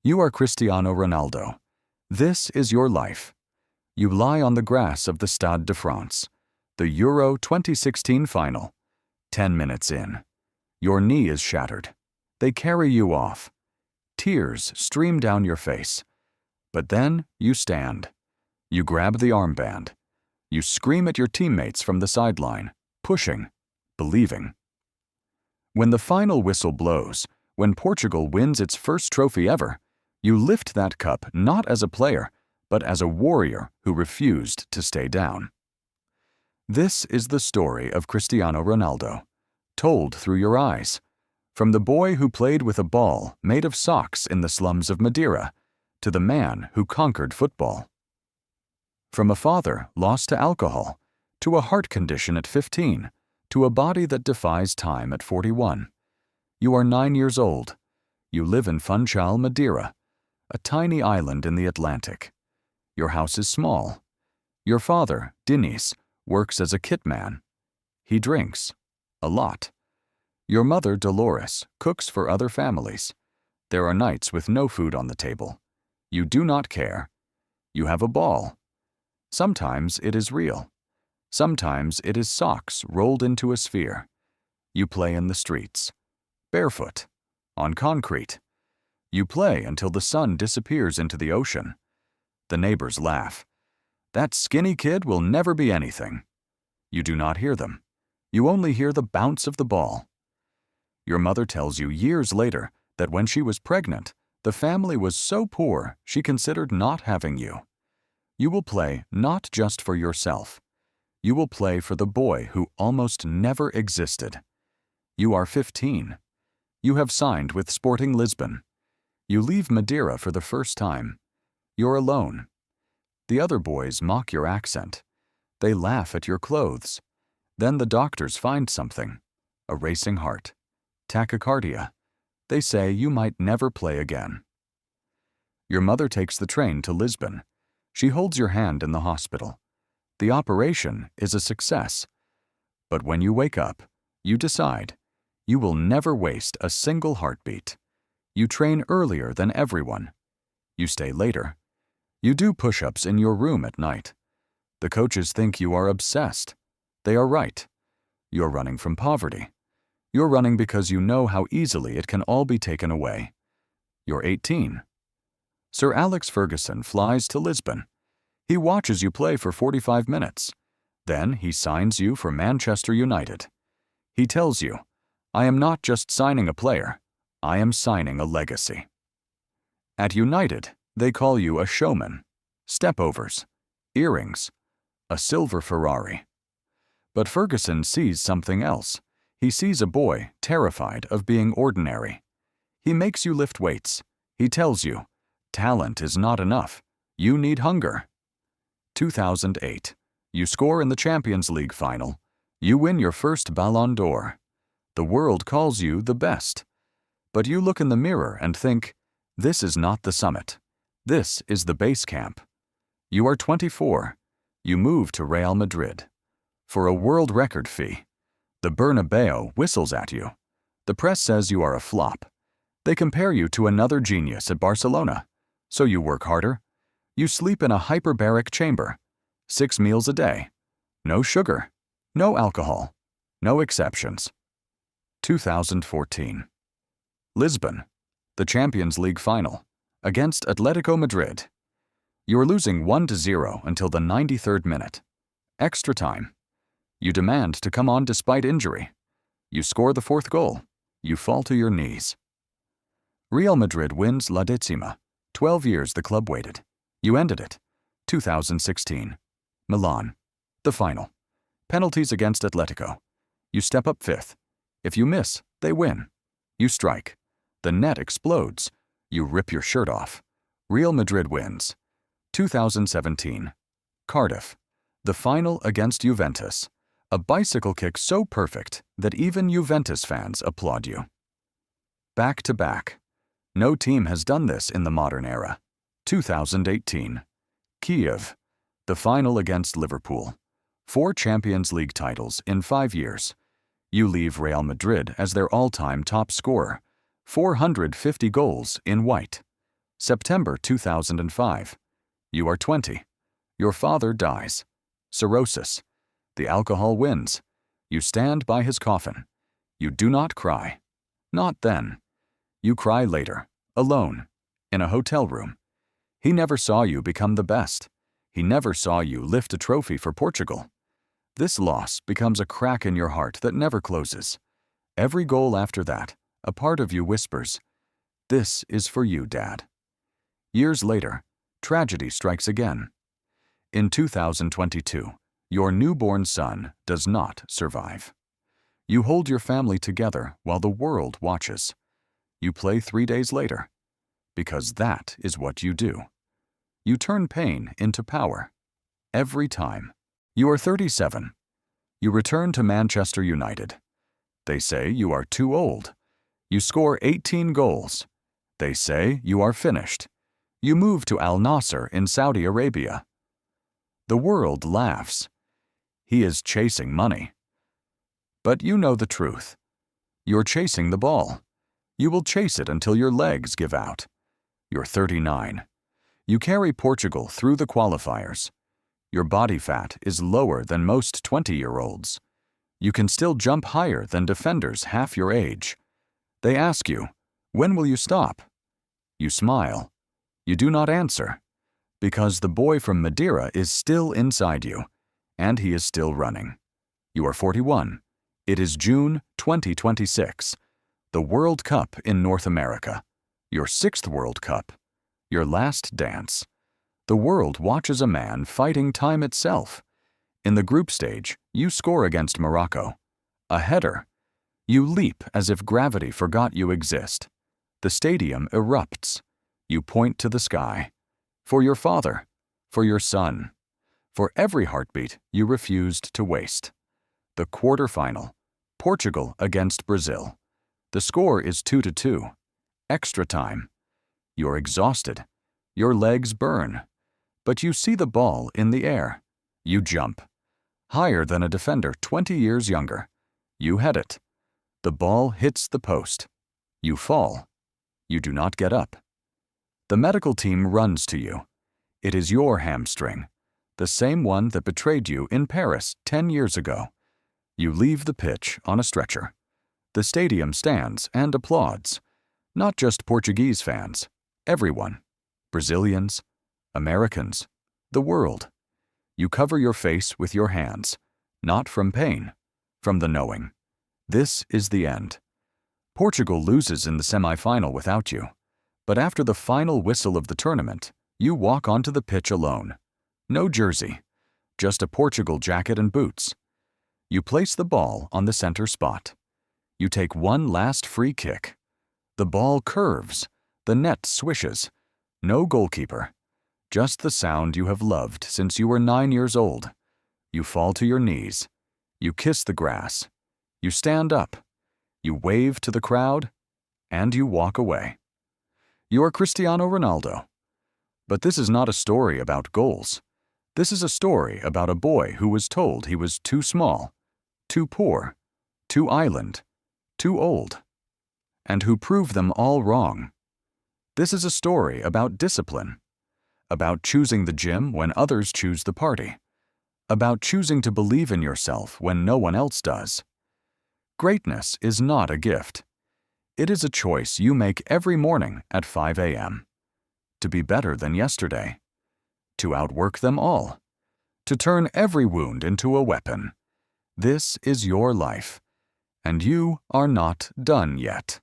You are Cristiano Ronaldo. This is your life. You lie on the grass of the Stade de France, the Euro 2016 final. 10 minutes in. Your knee is shattered. They carry you off. Tears stream down your face. But then you stand. You grab the armband. You scream at your teammates from the sideline, pushing, believing. When the final whistle blows, when Portugal wins its first trophy ever, you lift that cup not as a player, but as a warrior who refused to stay down. This is the story of Cristiano Ronaldo, told through your eyes, from the boy who played with a ball made of socks in the slums of Madeira to the man who conquered football. From a father lost to alcohol, to a heart condition at 15, to a body that defies time at 41. You are 9 years old. You live in Funchal, Madeira, a tiny island in the Atlantic. Your house is small. Your father, Diniz, works as a kitman. He drinks. A lot. Your mother, Dolores, cooks for other families. There are nights with no food on the table. You do not care. You have a ball. Sometimes it is real. Sometimes it is socks rolled into a sphere. You play in the streets. Barefoot. On concrete. You play until the sun disappears into the ocean. The neighbors laugh. That skinny kid will never be anything. You do not hear them. You only hear the bounce of the ball. Your mother tells you years later that when she was pregnant, the family was so poor she considered not having you. You will play not just for yourself. You will play for the boy who almost never existed. You are 15. You have signed with Sporting Lisbon. You leave Madeira for the first time. You're alone. The other boys mock your accent. They laugh at your clothes. Then the doctors find something. A racing heart. Tachycardia. They say you might never play again. Your mother takes the train to Lisbon. She holds your hand in the hospital. The operation is a success. But when you wake up, you decide you will never waste a single heartbeat. You train earlier than everyone. You stay later. You do push-ups in your room at night. The coaches think you are obsessed. They are right. You're running from poverty. You're running because you know how easily it can all be taken away. You're 18. Sir Alex Ferguson flies to Lisbon. He watches you play for 45 minutes. Then he signs you for Manchester United. He tells you, I am not just signing a player, I am signing a legacy. At United, they call you a showman, stepovers, earrings, a silver Ferrari. But Ferguson sees something else. He sees a boy terrified of being ordinary. He makes you lift weights. He tells you, talent is not enough. You need hunger. 2008. You score in the Champions League final. You win your first Ballon d'Or. The world calls you the best. But you look in the mirror and think, this is not the summit. This is the base camp. You are 24. You move to Real Madrid. For a world record fee. The Bernabeu whistles at you. The press says you are a flop. They compare you to another genius at Barcelona. So you work harder. You sleep in a hyperbaric chamber. 6 meals a day. No sugar. No alcohol. No exceptions. 2014. Lisbon. The Champions League final. Against Atletico Madrid. You are losing 1-0 until the 93rd minute. Extra time. You demand to come on despite injury. You score the 4th goal. You fall to your knees. Real Madrid wins La Decima. 12 years the club waited. You ended it. 2016. Milan. The final. Penalties against Atletico. You step up 5th. If you miss, they win. You strike. The net explodes. You rip your shirt off. Real Madrid wins. 2017. Cardiff. The final against Juventus. A bicycle kick so perfect that even Juventus fans applaud you. Back to back. No team has done this in the modern era. 2018. Kiev. The final against Liverpool. 4 Champions League titles in 5 years. You leave Real Madrid as their all-time top scorer. 450 goals in white. September 2005. You are 20. Your father dies. Cirrhosis. The alcohol wins. You stand by his coffin. You do not cry. Not then. You cry later, alone, in a hotel room. He never saw you become the best. He never saw you lift a trophy for Portugal. This loss becomes a crack in your heart that never closes. Every goal after that, a part of you whispers, "This is for you, Dad." Years later, tragedy strikes again. In 2022, your newborn son does not survive. You hold your family together while the world watches. You play 3 days later, because that is what you do. You turn pain into power. Every time. You are 37. You return to Manchester United. They say you are too old. You score 18 goals. They say you are finished. You move to Al Nasser in Saudi Arabia. The world laughs. He is chasing money. But you know the truth. You're chasing the ball. You will chase it until your legs give out. You're 39. You carry Portugal through the qualifiers. Your body fat is lower than most 20-year-olds. You can still jump higher than defenders half your age. They ask you, "When will you stop?" You smile. You do not answer, because the boy from Madeira is still inside you, and he is still running. You are 41. It is June 2026. The World Cup in North America. Your 6th World Cup. Your last dance. The world watches a man fighting time itself. In the group stage, you score against Morocco. A header. You leap as if gravity forgot you exist. The stadium erupts. You point to the sky. For your father. For your son. For every heartbeat you refused to waste. The quarterfinal. Portugal against Brazil. The score is 2-2. Extra time. You're exhausted. Your legs burn. But you see the ball in the air. You jump. Higher than a defender 20 years younger. You head it. The ball hits the post. You fall. You do not get up. The medical team runs to you. It is your hamstring, the same one that betrayed you in Paris 10 years ago. You leave the pitch on a stretcher. The stadium stands and applauds. Not just Portuguese fans, everyone. Brazilians, Americans, the world. You cover your face with your hands, not from pain, from the knowing. This is the end. Portugal loses in the semi-final without you, but after the final whistle of the tournament, you walk onto the pitch alone. No jersey, just a Portugal jacket and boots. You place the ball on the center spot. You take one last free kick. The ball curves, the net swishes. No goalkeeper. Just the sound you have loved since you were 9 years old. You fall to your knees. You kiss the grass. You stand up. You wave to the crowd, and you walk away. You are Cristiano Ronaldo. But this is not a story about goals. This is a story about a boy who was told he was too small, too poor, too island, too old, and who proved them all wrong. This is a story about discipline, about choosing the gym when others choose the party, about choosing to believe in yourself when no one else does. Greatness is not a gift. It is a choice you make every morning at 5 a.m. To be better than yesterday, to outwork them all, to turn every wound into a weapon. This is your life, and you are not done yet.